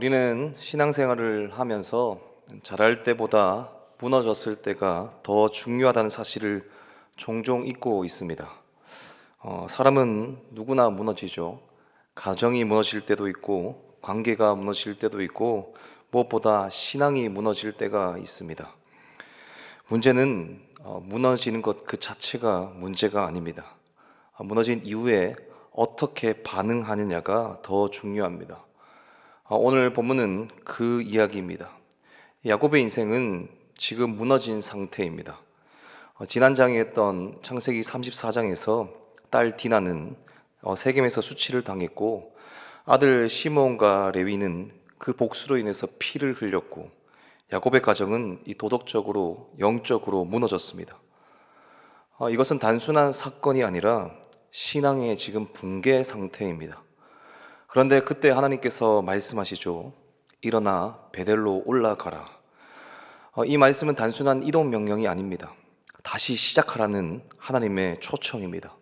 우리는 신앙생활을 하면서 잘할 때보다 무너졌을 때가 더 중요하다는 사실을 종종 잊고 있습니다. 사람은 누구나 무너지죠. 가정이 무너질 때도 있고, 관계가 무너질 때도 있고, 무엇보다 신앙이 무너질 때가 있습니다. 문제는 무너지는 것 그 자체가 문제가 아닙니다. 무너진 이후에 어떻게 반응하느냐가 더 중요합니다. 오늘 본문은 그 이야기입니다. 야곱의 인생은 지금 무너진 상태입니다. 지난 장에 했던 창세기 34장에서 딸 디나는 세겜에서 수치를 당했고, 아들 시므온과 레위는 그 복수로 인해서 피를 흘렸고, 야곱의 가정은 이 도덕적으로 영적으로 무너졌습니다. 이것은 단순한 사건이 아니라 신앙의 지금 붕괴 상태입니다. 그런데 그때 하나님께서 말씀하시죠. 일어나 베델로 올라가라. 이 말씀은 단순한 이동 명령이 아닙니다. 다시 시작하라는 하나님의 초청입니다.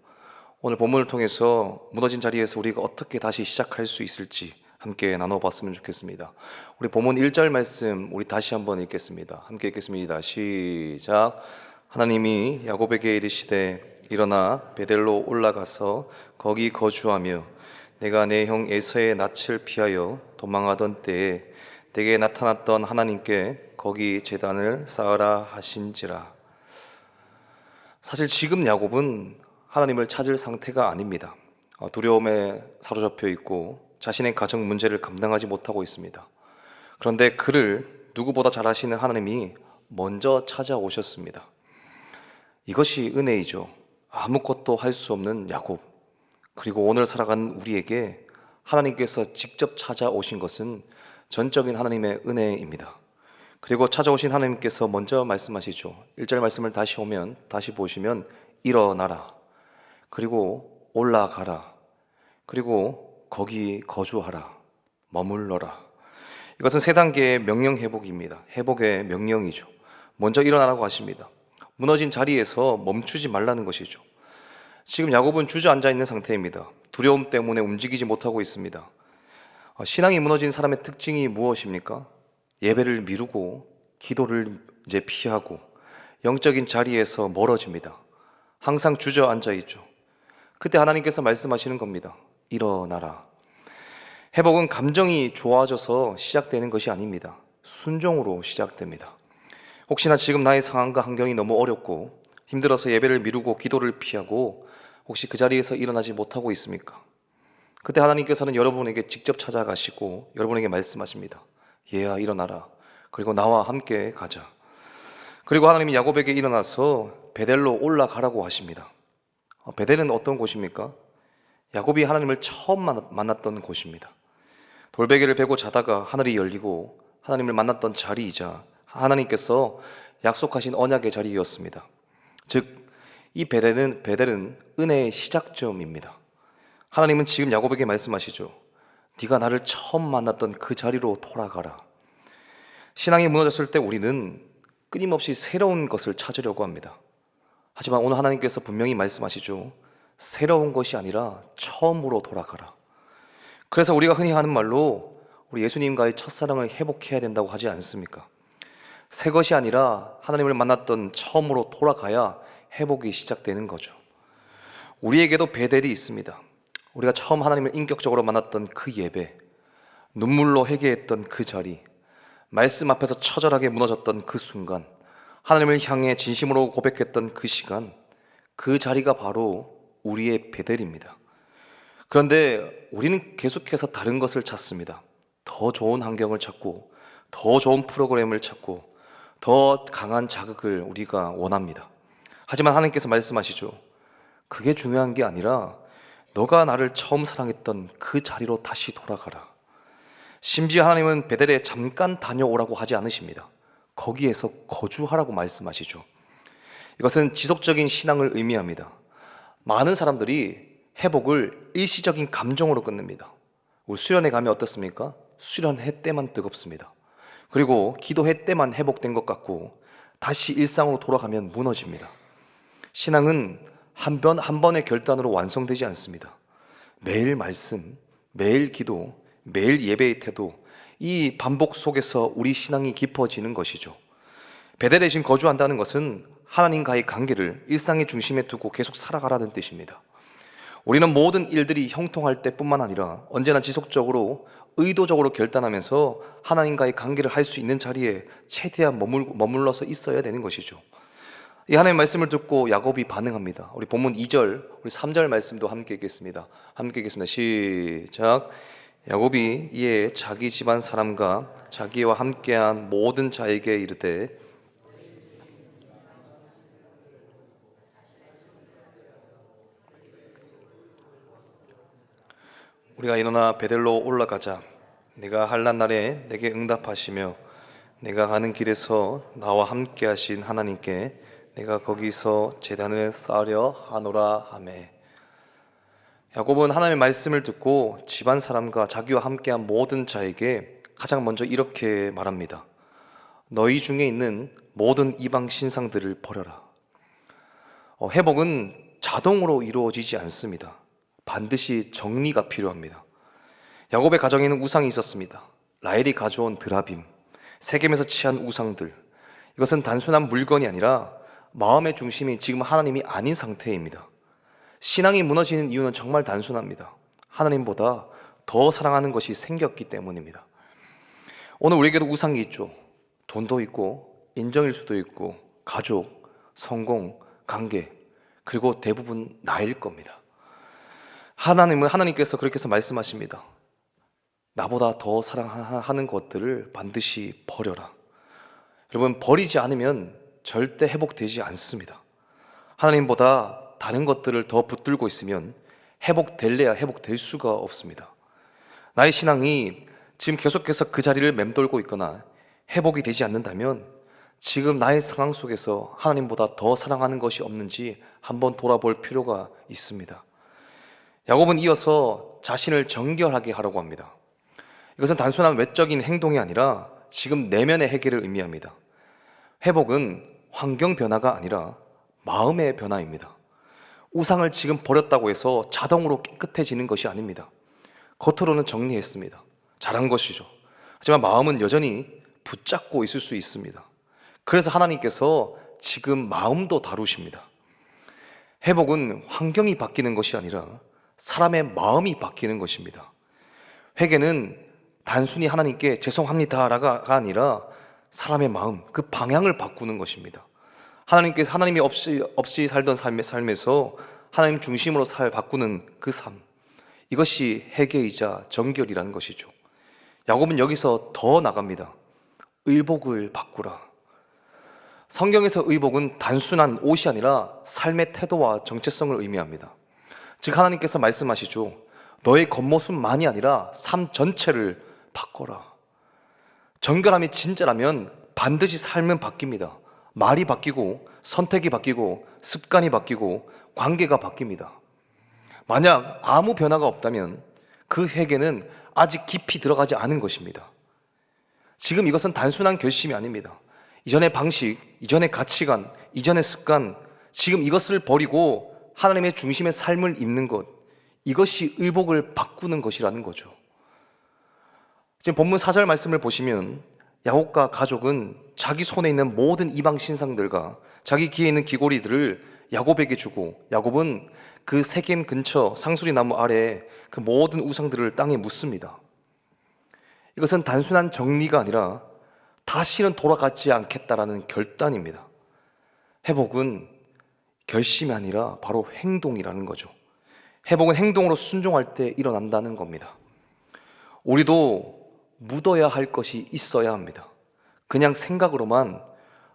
오늘 본문을 통해서 무너진 자리에서 우리가 어떻게 다시 시작할 수 있을지 함께 나눠봤으면 좋겠습니다. 우리 본문 1절 말씀 우리 다시 한번 읽겠습니다. 함께 읽겠습니다. 시작. 하나님이 야곱에게 이르시되 일어나 베델로 올라가서 거기 거주하며 내가 내 형 에서의 낯을 피하여 도망하던 때에 내게 나타났던 하나님께 거기 제단을 쌓으라 하신지라. 사실 지금 야곱은 하나님을 찾을 상태가 아닙니다. 두려움에 사로잡혀 있고 자신의 가정 문제를 감당하지 못하고 있습니다. 그런데 그를 누구보다 잘 아시는 하나님이 먼저 찾아오셨습니다. 이것이 은혜이죠. 아무것도 할 수 없는 야곱, 그리고 오늘 살아가는 우리에게 하나님께서 직접 찾아오신 것은 전적인 하나님의 은혜입니다. 그리고 찾아오신 하나님께서 먼저 말씀하시죠. 1절 말씀을 다시 보시면 일어나라, 그리고 올라가라, 그리고 거기 거주하라, 머물러라. 이것은 세 단계의 명령 회복입니다. 회복의 명령이죠. 먼저 일어나라고 하십니다. 무너진 자리에서 멈추지 말라는 것이죠. 지금 야곱은 주저앉아 있는 상태입니다. 두려움 때문에 움직이지 못하고 있습니다. 신앙이 무너진 사람의 특징이 무엇입니까? 예배를 미루고 기도를 피하고 영적인 자리에서 멀어집니다. 항상 주저앉아 있죠. 그때 하나님께서 말씀하시는 겁니다. 일어나라. 회복은 감정이 좋아져서 시작되는 것이 아닙니다. 순종으로 시작됩니다. 혹시나 지금 나의 상황과 환경이 너무 어렵고 힘들어서 예배를 미루고 기도를 피하고 혹시 그 자리에서 일어나지 못하고 있습니까? 그때 하나님께서는 여러분에게 직접 찾아가시고 여러분에게 말씀하십니다. 얘야 일어나라. 그리고 나와 함께 가자. 그리고 하나님이 야곱에게 일어나서 베델로 올라가라고 하십니다. 베델은 어떤 곳입니까? 야곱이 하나님을 처음 만났던 곳입니다. 돌베개를 베고 자다가 하늘이 열리고 하나님을 만났던 자리이자 하나님께서 약속하신 언약의 자리였습니다. 즉 이 베델은 은혜의 시작점입니다. 하나님은 지금 야곱에게 말씀하시죠. 네가 나를 처음 만났던 그 자리로 돌아가라. 신앙이 무너졌을 때 우리는 끊임없이 새로운 것을 찾으려고 합니다. 하지만 오늘 하나님께서 분명히 말씀하시죠. 새로운 것이 아니라 처음으로 돌아가라. 그래서 우리가 흔히 하는 말로 우리 예수님과의 첫사랑을 회복해야 된다고 하지 않습니까? 새 것이 아니라 하나님을 만났던 처음으로 돌아가야 회복이 시작되는 거죠. 우리에게도 베델이 있습니다. 우리가 처음 하나님을 인격적으로 만났던 그 예배, 눈물로 회개했던 그 자리, 말씀 앞에서 처절하게 무너졌던 그 순간, 하나님을 향해 진심으로 고백했던 그 시간, 그 자리가 바로 우리의 베델입니다. 그런데 우리는 계속해서 다른 것을 찾습니다. 더 좋은 환경을 찾고, 더 좋은 프로그램을 찾고, 더 강한 자극을 우리가 원합니다. 하지만 하나님께서 말씀하시죠. 그게 중요한 게 아니라 너가 나를 처음 사랑했던 그 자리로 다시 돌아가라. 심지어 하나님은 베델에 잠깐 다녀오라고 하지 않으십니다. 거기에서 거주하라고 말씀하시죠. 이것은 지속적인 신앙을 의미합니다. 많은 사람들이 회복을 일시적인 감정으로 끝냅니다. 우리 수련회 가면 어떻습니까? 수련회 때만 뜨겁습니다. 그리고 기도회 때만 회복된 것 같고 다시 일상으로 돌아가면 무너집니다. 신앙은 한 번의 결단으로 완성되지 않습니다. 매일 말씀, 매일 기도, 매일 예배의 태도, 이 반복 속에서 우리 신앙이 깊어지는 것이죠. 베델 대신 거주한다는 것은 하나님과의 관계를 일상의 중심에 두고 계속 살아가라는 뜻입니다. 우리는 모든 일들이 형통할 때뿐만 아니라 언제나 지속적으로 의도적으로 결단하면서 하나님과의 관계를 할 수 있는 자리에 최대한 머물러서 있어야 되는 것이죠. 이 하나님의 말씀을 듣고 야곱이 반응합니다. 우리 본문 2절, 우리 3절 말씀도 함께 읽겠습니다. 함께 읽겠습니다. 시작. 야곱이 이에 자기 집안 사람과 자기와 함께한 모든 자에게 이르되 우리가 일어나 베델로 올라가자. 내가 환난 날에 내게 응답하시며 내가 가는 길에서 나와 함께 하신 하나님께 내가 거기서 제단을 쌓으려 하노라 하매. 야곱은 하나님의 말씀을 듣고 집안 사람과 자기와 함께한 모든 자에게 가장 먼저 이렇게 말합니다. 너희 중에 있는 모든 이방 신상들을 버려라. 회복은 자동으로 이루어지지 않습니다. 반드시 정리가 필요합니다. 야곱의 가정에는 우상이 있었습니다. 라헬이 가져온 드라빔, 세겜에서 취한 우상들, 이것은 단순한 물건이 아니라 마음의 중심이 지금 하나님이 아닌 상태입니다. 신앙이 무너지는 이유는 정말 단순합니다. 하나님보다 더 사랑하는 것이 생겼기 때문입니다. 오늘 우리에게도 우상이 있죠. 돈도 있고 인정일 수도 있고 가족, 성공, 관계, 그리고 대부분 나일 겁니다. 하나님께서 그렇게 해서 말씀하십니다. 나보다 더 사랑하는 것들을 반드시 버려라. 여러분, 버리지 않으면 절대 회복되지 않습니다. 하나님보다 다른 것들을 더 붙들고 있으면 회복될래야 회복될 수가 없습니다. 나의 신앙이 지금 계속해서 그 자리를 맴돌고 있거나 회복이 되지 않는다면 지금 나의 상황 속에서 하나님보다 더 사랑하는 것이 없는지 한번 돌아볼 필요가 있습니다. 야곱은 이어서 자신을 정결하게 하라고 합니다. 이것은 단순한 외적인 행동이 아니라 지금 내면의 해결을 의미합니다. 회복은 환경 변화가 아니라 마음의 변화입니다. 우상을 지금 버렸다고 해서 자동으로 깨끗해지는 것이 아닙니다. 겉으로는 정리했습니다. 잘한 것이죠. 하지만 마음은 여전히 붙잡고 있을 수 있습니다. 그래서 하나님께서 지금 마음도 다루십니다. 회복은 환경이 바뀌는 것이 아니라 사람의 마음이 바뀌는 것입니다. 회개는 단순히 하나님께 죄송합니다가 아니라 사람의 마음, 그 방향을 바꾸는 것입니다. 하나님이 없이 살던 삶에서 하나님 중심으로 바꾸는 그 삶, 이것이 회개이자 정결이라는 것이죠. 야곱은 여기서 더 나갑니다. 의복을 바꾸라. 성경에서 의복은 단순한 옷이 아니라 삶의 태도와 정체성을 의미합니다. 즉 하나님께서 말씀하시죠. 너의 겉모습만이 아니라 삶 전체를 바꿔라. 정결함이 진짜라면 반드시 삶은 바뀝니다. 말이 바뀌고 선택이 바뀌고 습관이 바뀌고 관계가 바뀝니다. 만약 아무 변화가 없다면 그 회개는 아직 깊이 들어가지 않은 것입니다. 지금 이것은 단순한 결심이 아닙니다. 이전의 방식, 이전의 가치관, 이전의 습관, 지금 이것을 버리고 하나님의 중심의 삶을 입는 것, 이것이 의복을 바꾸는 것이라는 거죠. 지금 본문 4절 말씀을 보시면 야곱과 가족은 자기 손에 있는 모든 이방 신상들과 자기 귀에 있는 귀고리들을 야곱에게 주고 야곱은 그 세겜 근처 상수리 나무 아래에 그 모든 우상들을 땅에 묻습니다. 이것은 단순한 정리가 아니라 다시는 돌아가지 않겠다라는 결단입니다. 회복은 결심이 아니라 바로 행동이라는 거죠. 회복은 행동으로 순종할 때 일어난다는 겁니다. 우리도 묻어야 할 것이 있어야 합니다. 그냥 생각으로만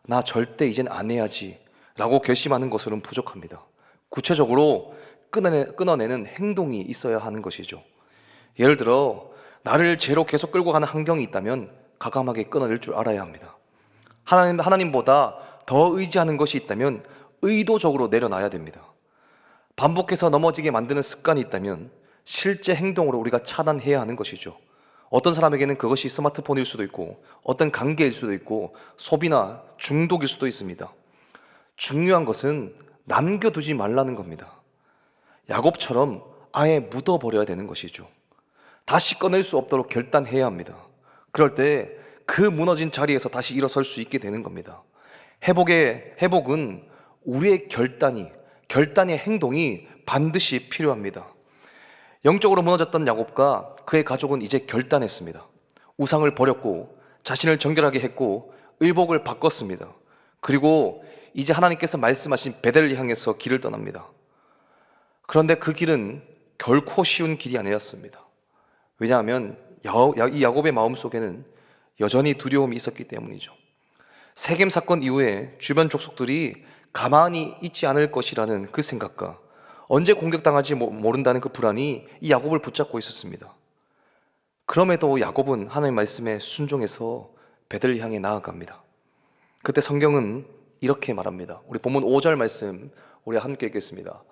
나 절대 이젠 안 해야지 라고 결심하는 것으로는 부족합니다. 구체적으로 끊어내는 행동이 있어야 하는 것이죠. 예를 들어 나를 죄로 계속 끌고 가는 환경이 있다면 과감하게 끊어낼 줄 알아야 합니다. 하나님보다 더 의지하는 것이 있다면 의도적으로 내려놔야 됩니다. 반복해서 넘어지게 만드는 습관이 있다면 실제 행동으로 우리가 차단해야 하는 것이죠. 어떤 사람에게는 그것이 스마트폰일 수도 있고 어떤 관계일 수도 있고 소비나 중독일 수도 있습니다. 중요한 것은 남겨두지 말라는 겁니다. 야곱처럼 아예 묻어버려야 되는 것이죠. 다시 꺼낼 수 없도록 결단해야 합니다. 그럴 때 그 무너진 자리에서 다시 일어설 수 있게 되는 겁니다. 회복은 우리의 결단의 행동이 반드시 필요합니다. 영적으로 무너졌던 야곱과 그의 가족은 이제 결단했습니다. 우상을 버렸고 자신을 정결하게 했고 의복을 바꿨습니다. 그리고 이제 하나님께서 말씀하신 베델을 향해서 길을 떠납니다. 그런데 그 길은 결코 쉬운 길이 아니었습니다. 왜냐하면 이 야곱의 마음속에는 여전히 두려움이 있었기 때문이죠. 세겜 사건 이후에 주변 족속들이 가만히 있지 않을 것이라는 그 생각과 언제 공격당할지 모른다는 그 불안이 이 야곱을 붙잡고 있었습니다. 그럼에도 야곱은 하나님의 말씀에 순종해서 베델을 향해 나아갑니다. 그때 성경은 이렇게 말합니다. 우리 본문 5절 말씀 우리 함께 읽겠습니다.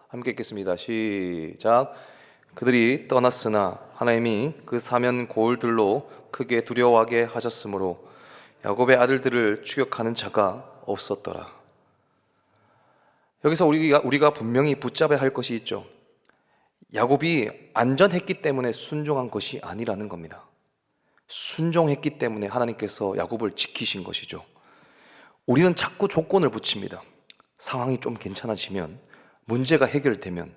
시작. 그들이 떠났으나 하나님이 그 사면 고을들로 크게 두려워하게 하셨으므로 야곱의 아들들을 추격하는 자가 없었더라. 여기서 우리가 분명히 붙잡아야 할 것이 있죠. 야곱이 안전했기 때문에 순종한 것이 아니라는 겁니다. 순종했기 때문에 하나님께서 야곱을 지키신 것이죠. 우리는 자꾸 조건을 붙입니다. 상황이 좀 괜찮아지면, 문제가 해결되면,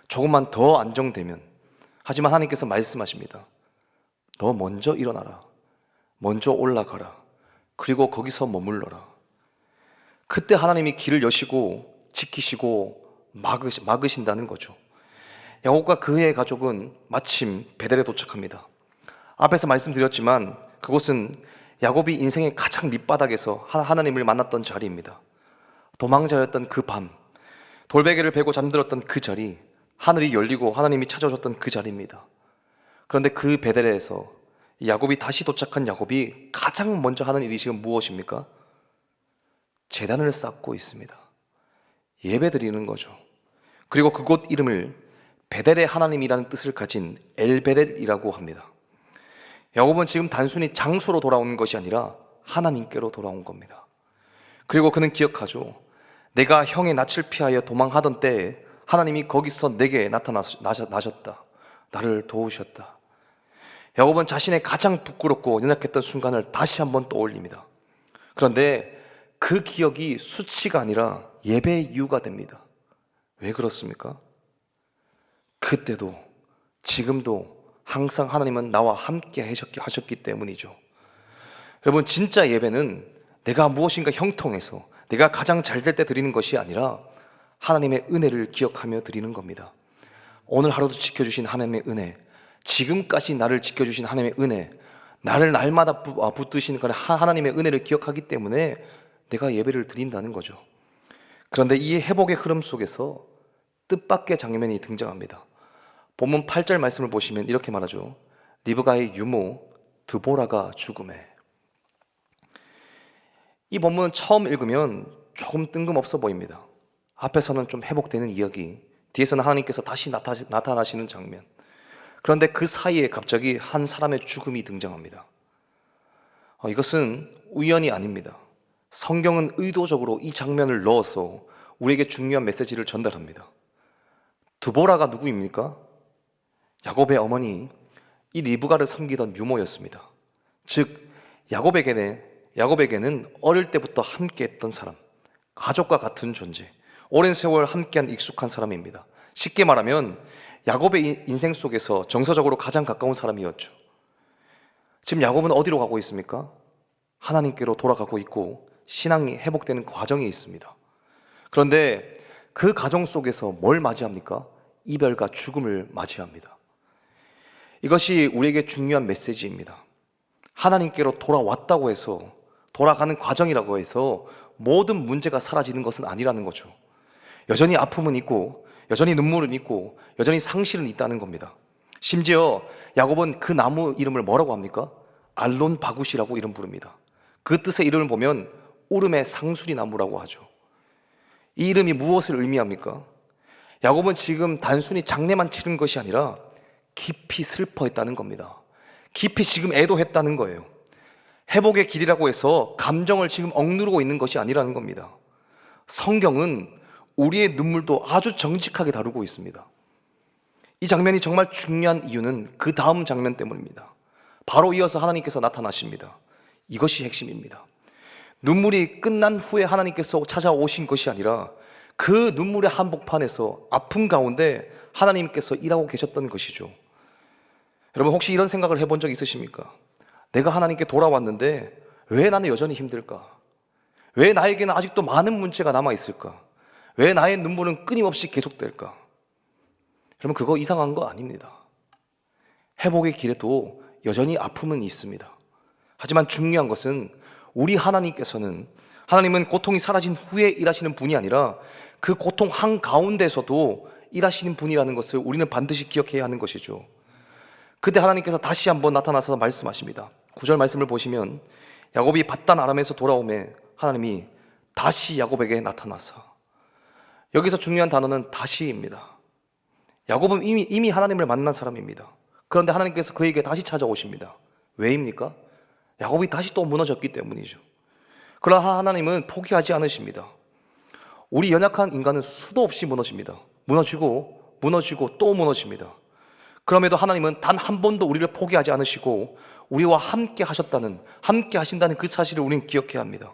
조금만 더 안정되면. 하지만 하나님께서 말씀하십니다. 너 먼저 일어나라. 먼저 올라가라. 그리고 거기서 머물러라. 그때 하나님이 길을 여시고 지키시고 막으신다는 거죠. 야곱과 그의 가족은 마침 베델에 도착합니다. 앞에서 말씀드렸지만 그곳은 야곱이 인생의 가장 밑바닥에서 하나님을 만났던 자리입니다. 도망자였던 그 밤, 돌베개를 베고 잠들었던 그 자리, 하늘이 열리고 하나님이 찾아오셨던 그 자리입니다. 그런데 그 베델에서 야곱이 다시 도착한 야곱이 가장 먼저 하는 일이 지금 무엇입니까? 제단을 쌓고 있습니다. 예배드리는 거죠. 그리고 그곳 이름을 베델의 하나님이라는 뜻을 가진 엘베델이라고 합니다. 야곱은 지금 단순히 장소로 돌아오는 것이 아니라 하나님께로 돌아온 겁니다. 그리고 그는 기억하죠. 내가 형의 낯을 피하여 도망하던 때에 하나님이 거기서 내게 나셨다. 나를 도우셨다. 야곱은 자신의 가장 부끄럽고 연약했던 순간을 다시 한번 떠올립니다. 그런데 그 기억이 수치가 아니라 예배의 이유가 됩니다. 왜 그렇습니까? 그때도 지금도 항상 하나님은 나와 함께 하셨기 때문이죠. 여러분, 진짜 예배는 내가 무엇인가 형통해서 내가 가장 잘 될 때 드리는 것이 아니라 하나님의 은혜를 기억하며 드리는 겁니다. 오늘 하루도 지켜주신 하나님의 은혜, 지금까지 나를 지켜주신 하나님의 은혜, 나를 날마다 붙드신 하나님의 은혜를 기억하기 때문에 내가 예배를 드린다는 거죠. 그런데 이 회복의 흐름 속에서 뜻밖의 장면이 등장합니다. 본문 8절 말씀을 보시면 이렇게 말하죠. 리브가의 유모 드보라가 죽음에. 이 본문은 처음 읽으면 조금 뜬금없어 보입니다. 앞에서는 좀 회복되는 이야기, 뒤에서는 하나님께서 다시 나타나시는 장면. 그런데 그 사이에 갑자기 한 사람의 죽음이 등장합니다. 이것은 우연이 아닙니다. 성경은 의도적으로 이 장면을 넣어서 우리에게 중요한 메시지를 전달합니다. 드보라가 누구입니까? 야곱의 어머니, 이 리브가를 섬기던 유모였습니다. 즉 야곱에게는 어릴 때부터 함께했던 사람, 가족과 같은 존재, 오랜 세월 함께한 익숙한 사람입니다. 쉽게 말하면 야곱의 인생 속에서 정서적으로 가장 가까운 사람이었죠. 지금 야곱은 어디로 가고 있습니까? 하나님께로 돌아가고 있고 신앙이 회복되는 과정에 있습니다. 그런데 그 과정 속에서 뭘 맞이합니까? 이별과 죽음을 맞이합니다. 이것이 우리에게 중요한 메시지입니다. 하나님께로 돌아왔다고 해서, 돌아가는 과정이라고 해서 모든 문제가 사라지는 것은 아니라는 거죠. 여전히 아픔은 있고, 여전히 눈물은 있고, 여전히 상실은 있다는 겁니다. 심지어 야곱은 그 나무 이름을 뭐라고 합니까? 알론 바굿이라고 이름 부릅니다. 그 뜻의 이름을 보면 울음의 상수리 나무라고 하죠. 이 이름이 무엇을 의미합니까? 야곱은 지금 단순히 장례만 치른 것이 아니라 깊이 슬퍼했다는 겁니다. 깊이 지금 애도했다는 거예요. 회복의 길이라고 해서 감정을 지금 억누르고 있는 것이 아니라는 겁니다. 성경은 우리의 눈물도 아주 정직하게 다루고 있습니다. 이 장면이 정말 중요한 이유는 그 다음 장면 때문입니다. 바로 이어서 하나님께서 나타나십니다. 이것이 핵심입니다. 눈물이 끝난 후에 하나님께서 찾아오신 것이 아니라 그 눈물의 한복판에서 아픔 가운데 하나님께서 일하고 계셨던 것이죠. 여러분, 혹시 이런 생각을 해본 적 있으십니까? 내가 하나님께 돌아왔는데 왜 나는 여전히 힘들까? 왜 나에게는 아직도 많은 문제가 남아있을까? 왜 나의 눈물은 끊임없이 계속될까? 여러분, 그거 이상한 거 아닙니다. 회복의 길에도 여전히 아픔은 있습니다. 하지만 중요한 것은 우리 하나님은 고통이 사라진 후에 일하시는 분이 아니라 그 고통 한가운데서도 일하시는 분이라는 것을 우리는 반드시 기억해야 하는 것이죠. 그때 하나님께서 다시 한번 나타나서 말씀하십니다. 9절 말씀을 보시면 야곱이 밧단 아람에서 돌아오매 하나님이 다시 야곱에게 나타나서, 여기서 중요한 단어는 다시입니다. 야곱은 이미 하나님을 만난 사람입니다. 그런데 하나님께서 그에게 다시 찾아오십니다. 왜입니까? 야곱이 다시 또 무너졌기 때문이죠. 그러나 하나님은 포기하지 않으십니다. 우리 연약한 인간은 수도 없이 무너집니다. 무너지고 또 무너집니다. 그럼에도 하나님은 단 한 번도 우리를 포기하지 않으시고 우리와 함께 하신다는 그 사실을 우리는 기억해야 합니다.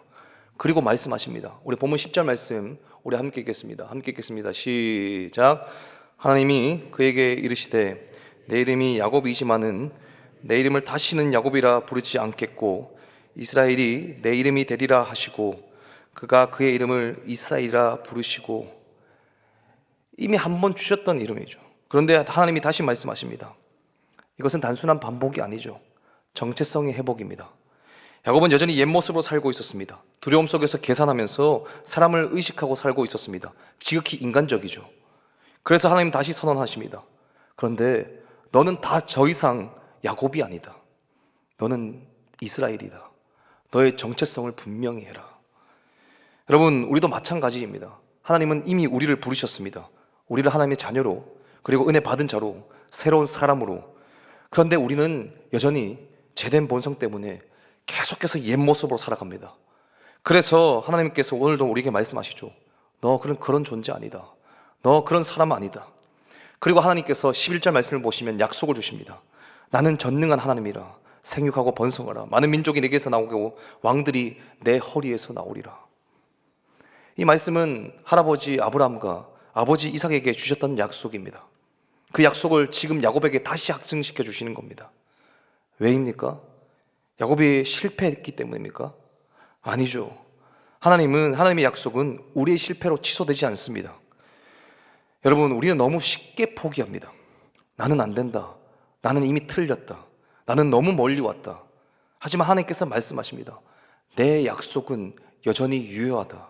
그리고 말씀하십니다. 우리 본문 10절 말씀 우리 함께 읽겠습니다. 시작. 하나님이 그에게 이르시되 내 이름이 야곱이지만은 내 이름을 다시는 야곱이라 부르지 않겠고 이스라엘이 내 이름이 되리라 하시고 그가 그의 이름을 이스라엘이라 부르시고, 이미 한 번 주셨던 이름이죠. 그런데 하나님이 다시 말씀하십니다. 이것은 단순한 반복이 아니죠. 정체성의 회복입니다. 야곱은 여전히 옛 모습으로 살고 있었습니다. 두려움 속에서 계산하면서 사람을 의식하고 살고 있었습니다. 지극히 인간적이죠. 그래서 하나님 다시 선언하십니다. 그런데 너는 더 이상 야곱이 아니다. 너는 이스라엘이다. 너의 정체성을 분명히 해라. 여러분, 우리도 마찬가지입니다. 하나님은 이미 우리를 부르셨습니다. 우리를 하나님의 자녀로, 그리고 은혜 받은 자로, 새로운 사람으로. 그런데 우리는 여전히 죄된 본성 때문에 계속해서 옛 모습으로 살아갑니다. 그래서 하나님께서 오늘도 우리에게 말씀하시죠. 너 그런 존재 아니다. 너 그런 사람 아니다. 그리고 하나님께서 11절 말씀을 보시면 약속을 주십니다. 나는 전능한 하나님이라. 생육하고 번성하라. 많은 민족이 내게서 나오고 왕들이 내 허리에서 나오리라. 이 말씀은 할아버지 아브라함과 아버지 이삭에게 주셨던 약속입니다. 그 약속을 지금 야곱에게 다시 확증시켜 주시는 겁니다. 왜입니까? 야곱이 실패했기 때문입니까? 아니죠. 하나님의 약속은 우리의 실패로 취소되지 않습니다. 여러분, 우리는 너무 쉽게 포기합니다. 나는 안 된다. 나는 이미 틀렸다. 나는 너무 멀리 왔다. 하지만 하나님께서 말씀하십니다. 내 약속은 여전히 유효하다.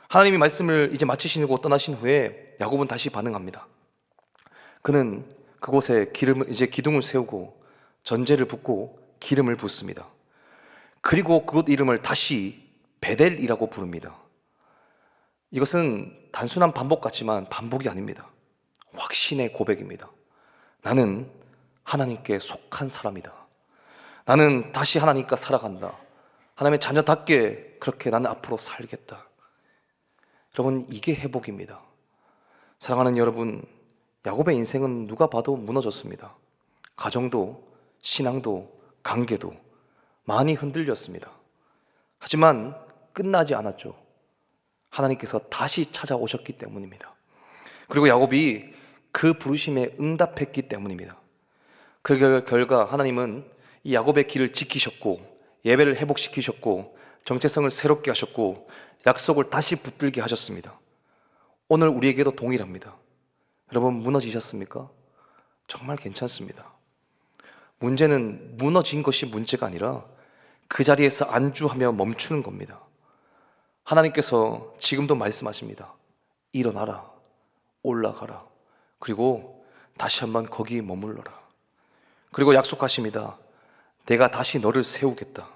하나님이 말씀을 이제 마치시고 떠나신 후에 야곱은 다시 반응합니다. 그는 그곳에 기둥을 세우고 전제를 붓고 기름을 붓습니다. 그리고 그곳 이름을 다시 베델이라고 부릅니다. 이것은 단순한 반복 같지만 반복이 아닙니다. 확신의 고백입니다. 나는 하나님께 속한 사람이다. 나는 다시 하나님과 살아간다. 하나님의 자녀답게 그렇게 나는 앞으로 살겠다. 여러분, 이게 회복입니다. 사랑하는 여러분, 야곱의 인생은 누가 봐도 무너졌습니다. 가정도, 신앙도, 관계도 많이 흔들렸습니다. 하지만 끝나지 않았죠. 하나님께서 다시 찾아오셨기 때문입니다. 그리고 야곱이 그 부르심에 응답했기 때문입니다. 그 결과 하나님은 이 야곱의 길을 지키셨고 예배를 회복시키셨고 정체성을 새롭게 하셨고 약속을 다시 붙들게 하셨습니다. 오늘 우리에게도 동일합니다. 여러분, 무너지셨습니까? 정말 괜찮습니다. 문제는 무너진 것이 문제가 아니라 그 자리에서 안주하며 멈추는 겁니다. 하나님께서 지금도 말씀하십니다. 일어나라, 올라가라, 그리고 다시 한번 거기 머물러라. 그리고 약속하십니다. 내가 다시 너를 세우겠다.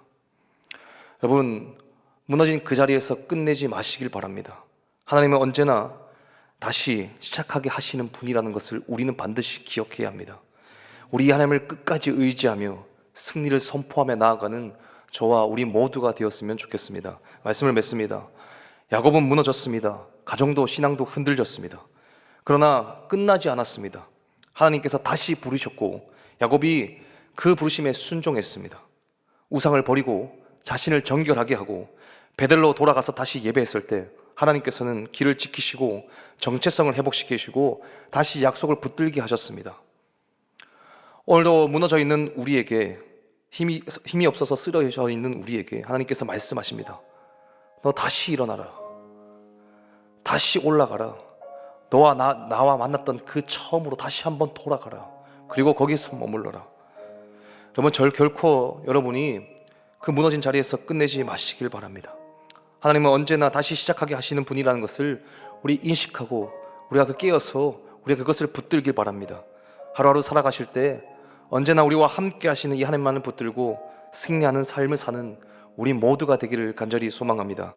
여러분, 무너진 그 자리에서 끝내지 마시길 바랍니다. 하나님은 언제나 다시 시작하게 하시는 분이라는 것을 우리는 반드시 기억해야 합니다. 우리 하나님을 끝까지 의지하며 승리를 선포하며 나아가는 저와 우리 모두가 되었으면 좋겠습니다. 말씀을 맺습니다. 야곱은 무너졌습니다. 가정도 신앙도 흔들렸습니다. 그러나 끝나지 않았습니다. 하나님께서 다시 부르셨고 야곱이 그 부르심에 순종했습니다. 우상을 버리고 자신을 정결하게 하고 베델로 돌아가서 다시 예배했을 때 하나님께서는 길을 지키시고 정체성을 회복시키시고 다시 약속을 붙들게 하셨습니다. 오늘도 무너져 있는 우리에게, 힘이 없어서 쓰러져 있는 우리에게 하나님께서 말씀하십니다. 너 다시 일어나라. 다시 올라가라. 나와 만났던 그 처음으로 다시 한번 돌아가라. 그리고 거기서 머물러라. 여러분, 결코 여러분이 그 무너진 자리에서 끝내지 마시길 바랍니다. 하나님은 언제나 다시 시작하게 하시는 분이라는 것을 우리 인식하고 우리가 깨어서 우리가 그것을 붙들길 바랍니다. 하루하루 살아가실 때 언제나 우리와 함께 하시는 이 하나님만을 붙들고 승리하는 삶을 사는 우리 모두가 되기를 간절히 소망합니다.